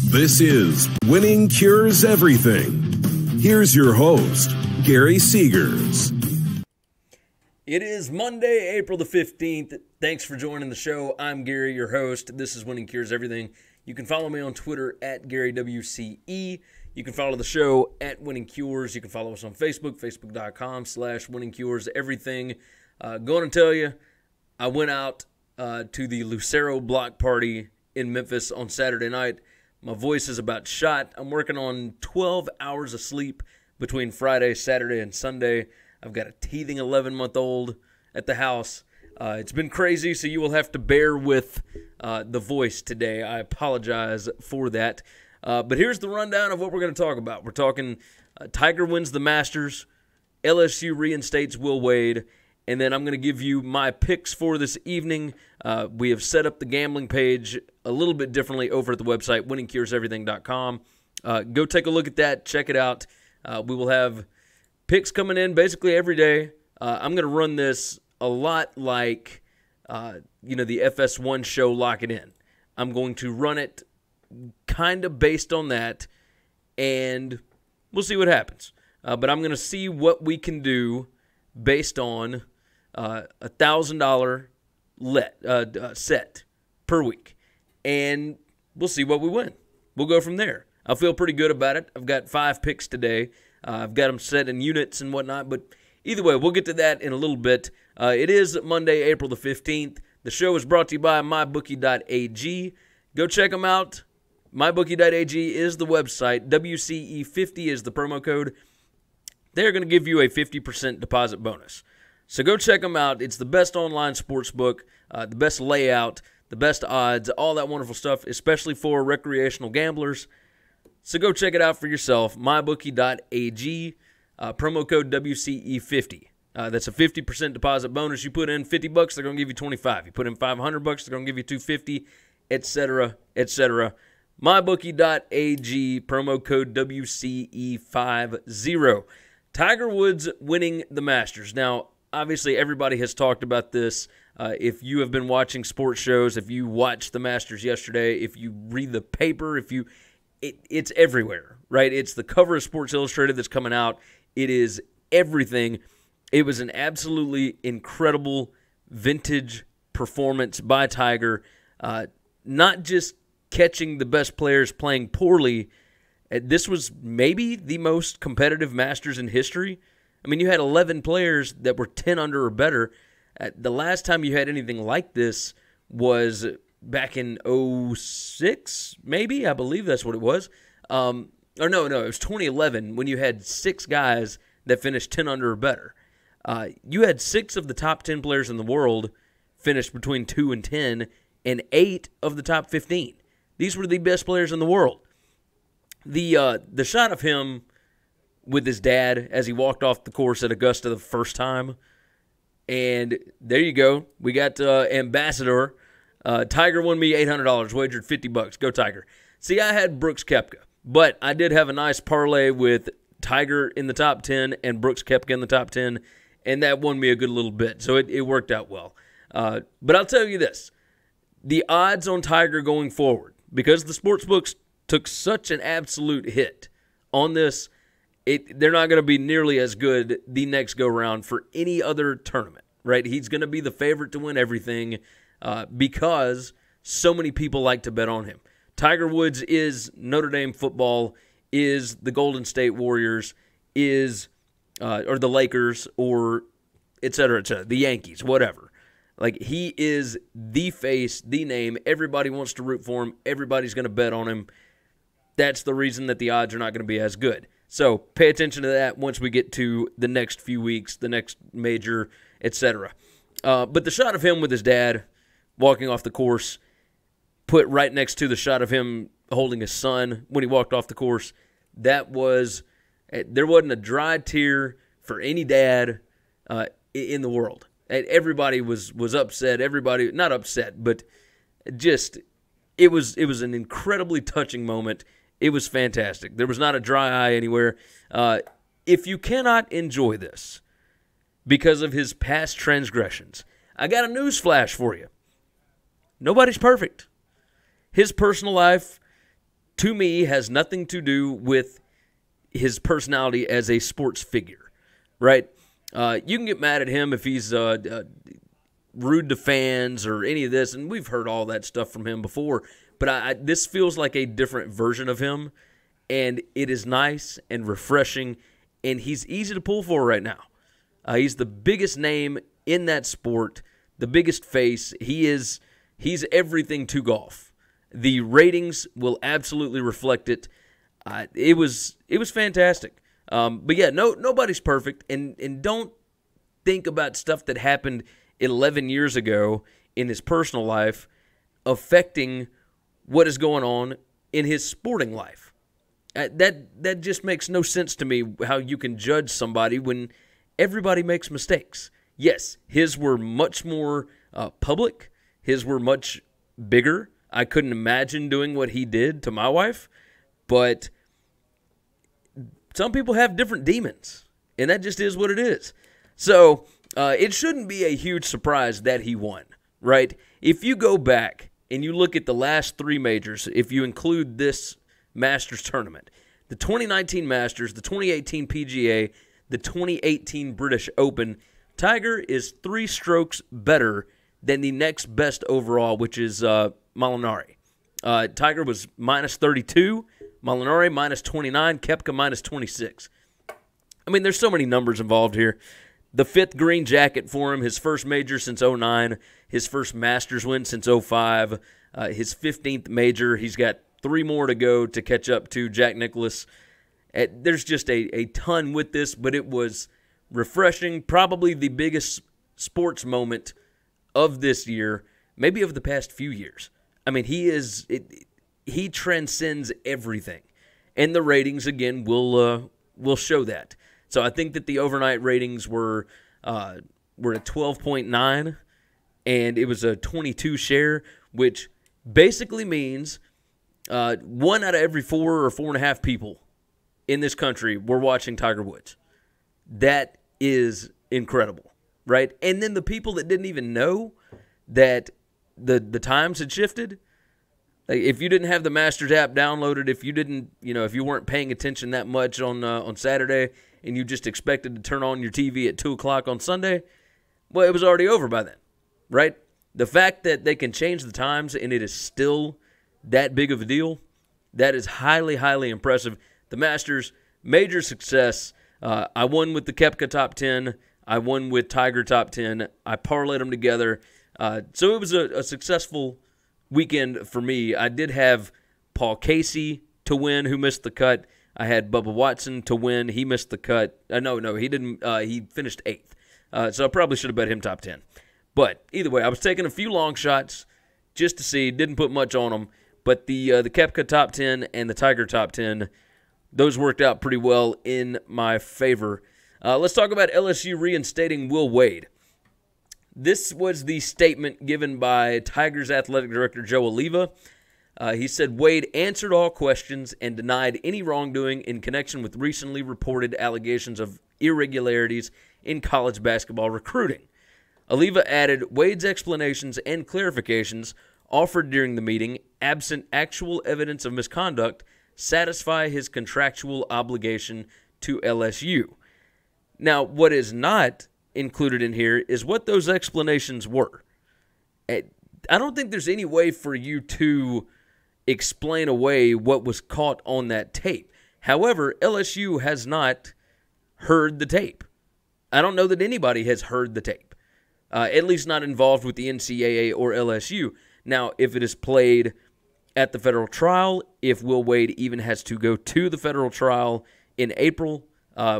This is Winning Cures Everything. Here's your host, Gary Seegers. It is Monday, April the 15th. Thanks for joining the show. I'm Gary, your host. This is Winning Cures Everything. You can follow me on Twitter at GaryWCE. You can follow the show at Winning Cures. You can follow us on Facebook, facebook.com/Winning Cures Everything. Going to tell you, I went out to the Lucero block party in Memphis on Saturday night. My voice is about shot. I'm working on 12 hours of sleep between Friday, Saturday, and Sunday. I've got a teething 11-month-old at the house. It's been crazy, so you will have to bear with the voice today. I apologize for that. But here's the rundown of what we're going to talk about. We're talking Tiger wins the Masters, LSU reinstates Will Wade, and then I'm going to give you my picks for this evening. We have set up the gambling page a little bit differently over at the website, winningcureseverything.com. Go take a look at that. Check it out. We will have picks coming in basically every day. I'm going to run this a lot like, the FS1 show Lock It In. I'm going to run it kind of based on that, and we'll see what happens. But I'm going to see what we can do based on $1,000 set per week. And we'll see what we win. We'll go from there. I feel pretty good about it. I've got 5 picks today. I've got them set in units and whatnot. But either way, we'll get to that in a little bit. It is Monday, April the 15th. The show is brought to you by mybookie.ag. Go check them out. Mybookie.ag is the website. WCE50 is the promo code. They're going to give you a 50% deposit bonus. So go check them out. It's the best online sports book, the best layout, the best odds, all that wonderful stuff, especially for recreational gamblers. So go check it out for yourself. Mybookie.ag, promo code WCE50. That's a 50% deposit bonus. You put in $50, they're going to give you $25. You put in $500, they're going to give you $250, etc., etc. Mybookie.ag, promo code WCE50. Tiger Woods winning the Masters. Now, obviously, everybody has talked about this. If you have been watching sports shows, if you watched the Masters yesterday, if you read the paper, it's everywhere, right? It's the cover of Sports Illustrated that's coming out. It is everything. It was an absolutely incredible vintage performance by Tiger. Not just catching the best players playing poorly. This was maybe the most competitive Masters in history. I mean, you had 11 players that were 10 under or better. The last time you had anything like this was back in 06, maybe? I believe that's what it was. No, it was 2011 when you had 6 guys that finished 10 under or better. You had 6 of the top 10 players in the world finished between 2 and 10, and 8 of the top 15. These were the best players in the world. The shot of him with his dad as he walked off the course at Augusta the first time, and there you go. We got Ambassador. Tiger won me $800, wagered $50. Go Tiger. See, I had Brooks Koepka, but I did have a nice parlay with Tiger in the top 10 and Brooks Koepka in the top 10, and that won me a good little bit, so it worked out well. But I'll tell you this. The odds on Tiger going forward, because the sports books took such an absolute hit on this, they're not going to be nearly as good the next go-round for any other tournament, right? He's going to be the favorite to win everything because so many people like to bet on him. Tiger Woods is Notre Dame football, is the Golden State Warriors, or the Lakers, or et cetera, the Yankees, whatever. Like, he is the face, the name. Everybody wants to root for him. Everybody's going to bet on him. That's the reason that the odds are not going to be as good. So pay attention to that once we get to the next few weeks, the next major, etc. But the shot of him with his dad walking off the course, put right next to the shot of him holding his son when he walked off the course, there wasn't a dry tear for any dad in the world. Everybody was upset. Everybody, not upset, but just it was an incredibly touching moment. It was fantastic. There was not a dry eye anywhere. If you cannot enjoy this because of his past transgressions, I got a news flash for you. Nobody's perfect. His personal life to me, has nothing to do with his personality as a sports figure, right? You can get mad at him if he's rude to fans or any of this, and we've heard all that stuff from him before, but this feels like a different version of him, and it is nice and refreshing, and he's easy to pull for right now. He's the biggest name in that sport, the biggest face. He's everything to golf. The ratings will absolutely reflect it. It was fantastic. But yeah, nobody's perfect, and don't think about stuff that happened 11 years ago in his personal life affecting what is going on in his sporting life. That just makes no sense to me, how you can judge somebody when everybody makes mistakes. Yes, his were much more public. His were much bigger. I couldn't imagine doing what he did to my wife, but some people have different demons, and that just is what it is. So it shouldn't be a huge surprise that he won, right? If you go back and you look at the last three majors, if you include this Masters tournament, the 2019 Masters, the 2018 PGA, the 2018 British Open, Tiger is 3 strokes better than the next best overall, which is Molinari. Tiger was minus 32, Molinari minus 29, Koepka minus 26. I mean, there's so many numbers involved here. The 5th green jacket for him, his first major since 2009, his first Masters win since 2005, his 15th major. He's got 3 more to go to catch up to Jack Nicklaus. There's just a ton with this, but it was refreshing, probably the biggest sports moment of this year, maybe of the past few years. I mean, he transcends everything, and the ratings again will show that. So I think that the overnight ratings were at 12.9, and it was a 22 share, which basically means 1 out of every 4 or 4.5 people in this country were watching Tiger Woods. That is incredible, right? And then the people that didn't even know that the times had shifted, like if you didn't have the Masters app downloaded, if you didn't, if you weren't paying attention that much on Saturday and you just expected to turn on your TV at 2 o'clock on Sunday, well, it was already over by then, right? The fact that they can change the times and it is still that big of a deal, that is highly, highly impressive. The Masters, major success. I won with the Koepka top 10. I won with Tiger top 10. I parlayed them together. So it was a successful weekend for me. I did have Paul Casey to win, who missed the cut. I had Bubba Watson to win. He missed the cut. No, he didn't. He finished 8th. So I probably should have bet him top 10. But either way, I was taking a few long shots just to see. Didn't put much on them. But the Koepka top 10 and the Tiger top 10, those worked out pretty well in my favor. Let's talk about LSU reinstating Will Wade. This was the statement given by Tigers athletic director Joe Oliva. He said Wade answered all questions and denied any wrongdoing in connection with recently reported allegations of irregularities in college basketball recruiting. Oliva added Wade's explanations and clarifications offered during the meeting, absent actual evidence of misconduct, satisfy his contractual obligation to LSU. Now, what is not included in here is what those explanations were. I don't think there's any way for you to explain away what was caught on that tape. However, LSU has not heard the tape. I don't know that anybody has heard the tape, at least not involved with the NCAA or LSU. Now, if it is played at the federal trial, if Will Wade even has to go to the federal trial in April,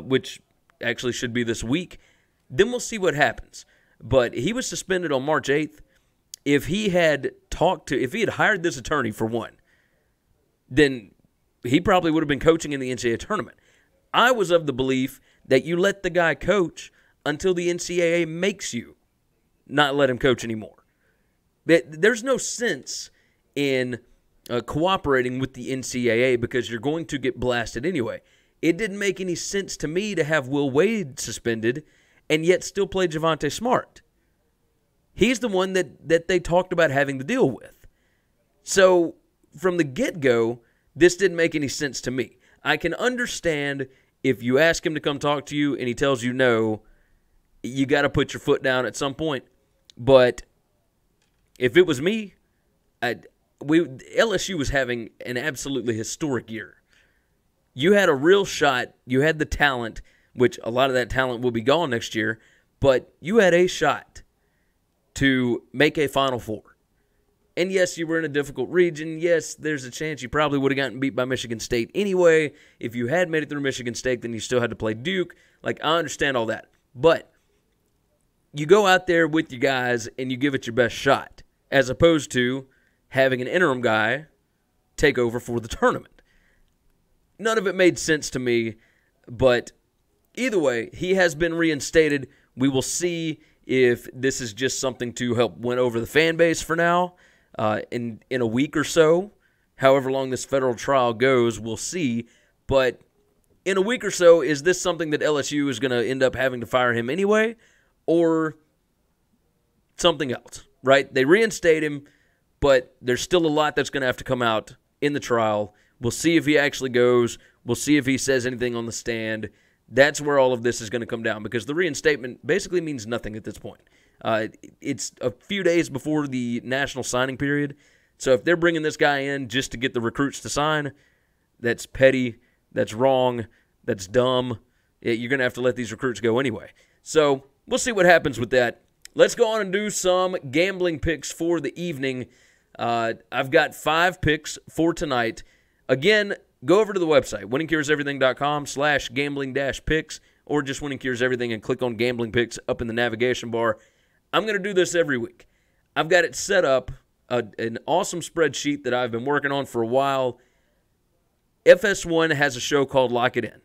which actually should be this week, then we'll see what happens. But he was suspended on March 8th. If he had hired this attorney for one, then he probably would have been coaching in the NCAA tournament. I was of the belief that you let the guy coach until the NCAA makes you not let him coach anymore. There's no sense in cooperating with the NCAA because you're going to get blasted anyway. It didn't make any sense to me to have Will Wade suspended and yet still play Javonte Smart. He's the one that they talked about having to deal with. So from the get-go, This didn't make any sense to me. I can understand if you ask him to come talk to you and he tells you no, you got to put your foot down at some point. But if it was me, LSU was having an absolutely historic year. You had a real shot. You had the talent, which a lot of that talent will be gone next year, but you had a shot to make a Final Four. And yes, you were in a difficult region. Yes, there's a chance you probably would have gotten beat by Michigan State anyway. If you had made it through Michigan State, then you still had to play Duke. Like, I understand all that. But you go out there with your guys and you give it your best shot, as opposed to having an interim guy take over for the tournament. None of it made sense to me, but either way, he has been reinstated. We will see if this is just something to help win over the fan base for now. In a week or so, however long this federal trial goes, we'll see. But in a week or so, is this something that LSU is going to end up having to fire him anyway, or something else, right? They reinstate him, but there's still a lot that's going to have to come out in the trial. We'll see if he actually goes. We'll see if he says anything on the stand. That's where all of this is going to come down, because the reinstatement basically means nothing at this point. It's a few days before the national signing period. So if they're bringing this guy in just to get the recruits to sign, that's petty, that's wrong, that's dumb. You're going to have to let these recruits go anyway. So we'll see what happens with that. Let's go on and do some gambling picks for the evening. I've got 5 picks for tonight. Again, go over to the website, winningcureseverything.com/gambling-picks, or just Winning Cures Everything and click on Gambling Picks up in the navigation bar. I'm going to do this every week. I've got it set up, an awesome spreadsheet that I've been working on for a while. FS1 has a show called Lock It In,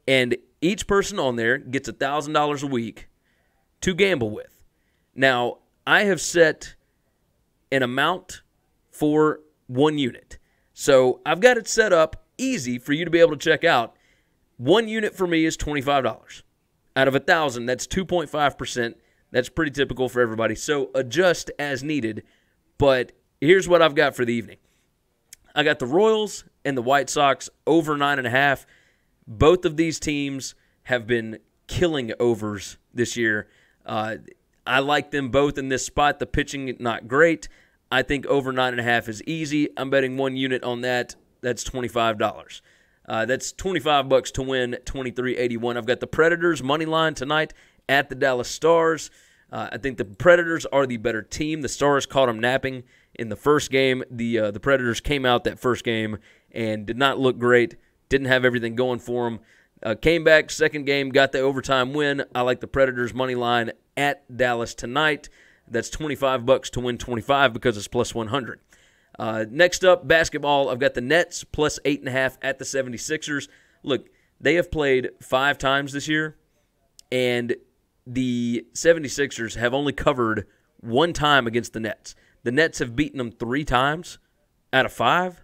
and each person on there gets $1,000 a week to gamble with. Now, I have set an amount for 1 unit. So I've got it set up easy for you to be able to check out. 1 unit for me is $25. Out of 1,000, that's 2.5%. That's pretty typical for everybody. So adjust as needed. But here's what I've got for the evening. I got the Royals and the White Sox over 9.5. Both of these teams have been killing overs this year. I like them both in this spot. The pitching, not great. I think over 9.5 is easy. I'm betting 1 unit on that. That's $25. That's $25 to win, $23.81. I've got the Predators money line tonight at the Dallas Stars. I think the Predators are the better team. The Stars caught them napping in the first game. The Predators came out that first game and did not look great. Didn't have everything going for them. Came back, second game, got the overtime win. I like the Predators money line at Dallas tonight. That's $25 to win 25 because it's plus 100. Next up, basketball. I've got the Nets plus 8.5 at the 76ers. Look, they have played 5 times this year, and the 76ers have only covered 1 time against the Nets. The Nets have beaten them 3 times out of 5.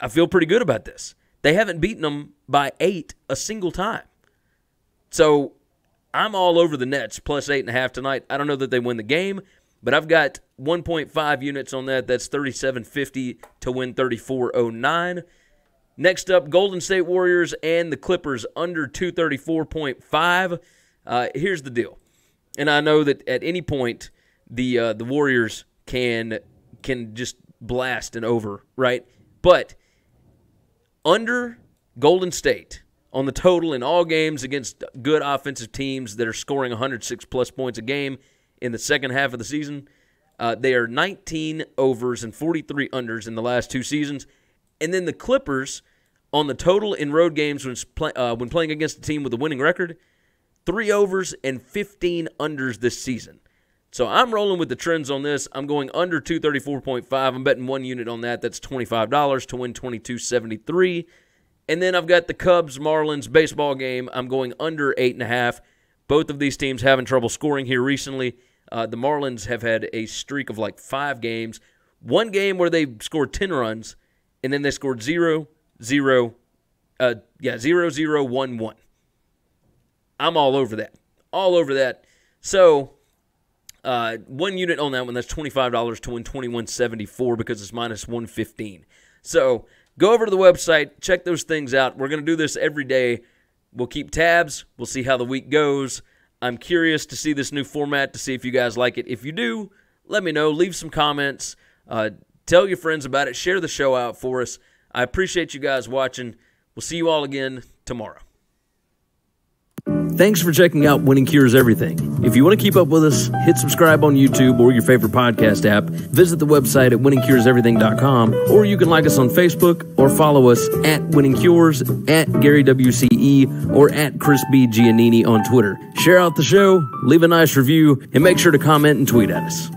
I feel pretty good about this. They haven't beaten them by 8 a single time. So I'm all over the Nets plus 8.5 tonight. I don't know that they win the game, but I've got 1.5 units on that. That's $37.50 to win $34.09. Next up, Golden State Warriors and the Clippers under 234.5. Here's the deal. And I know that at any point the Warriors can just blast and over, right? But under Golden State on the total in all games against good offensive teams that are scoring 106-plus points a game in the second half of the season, they are 19 overs and 43 unders in the last 2 seasons. And then the Clippers on the total in road games when playing against a team with a winning record, 3 overs and 15 unders this season. So I'm rolling with the trends on this. I'm going under 234.5. I'm betting 1 unit on that. That's $25 to win $22.73. And then I've got the Cubs-Marlins baseball game. I'm going under 8.5. Both of these teams having trouble scoring here recently. The Marlins have had a streak of like 5 games. 1 game where they scored 10 runs, and then they scored 0, 0, 1, 1. I'm all over that. All over that. So 1 unit on that one, that's $25 to win $21.74 because it's minus 115. So go over to the website, check those things out. We're going to do this every day. We'll keep tabs. We'll see how the week goes. I'm curious to see this new format, to see if you guys like it. If you do, let me know. Leave some comments. Tell your friends about it. Share the show out for us. I appreciate you guys watching. We'll see you all again tomorrow. Thanks for checking out Winning Cures Everything. If you want to keep up with us, hit subscribe on YouTube or your favorite podcast app. Visit the website at winningcureseverything.com, or you can like us on Facebook or follow us at Winning Cures, at Gary WCE, or at Chris B. Giannini on Twitter. Share out the show, leave a nice review, and make sure to comment and tweet at us.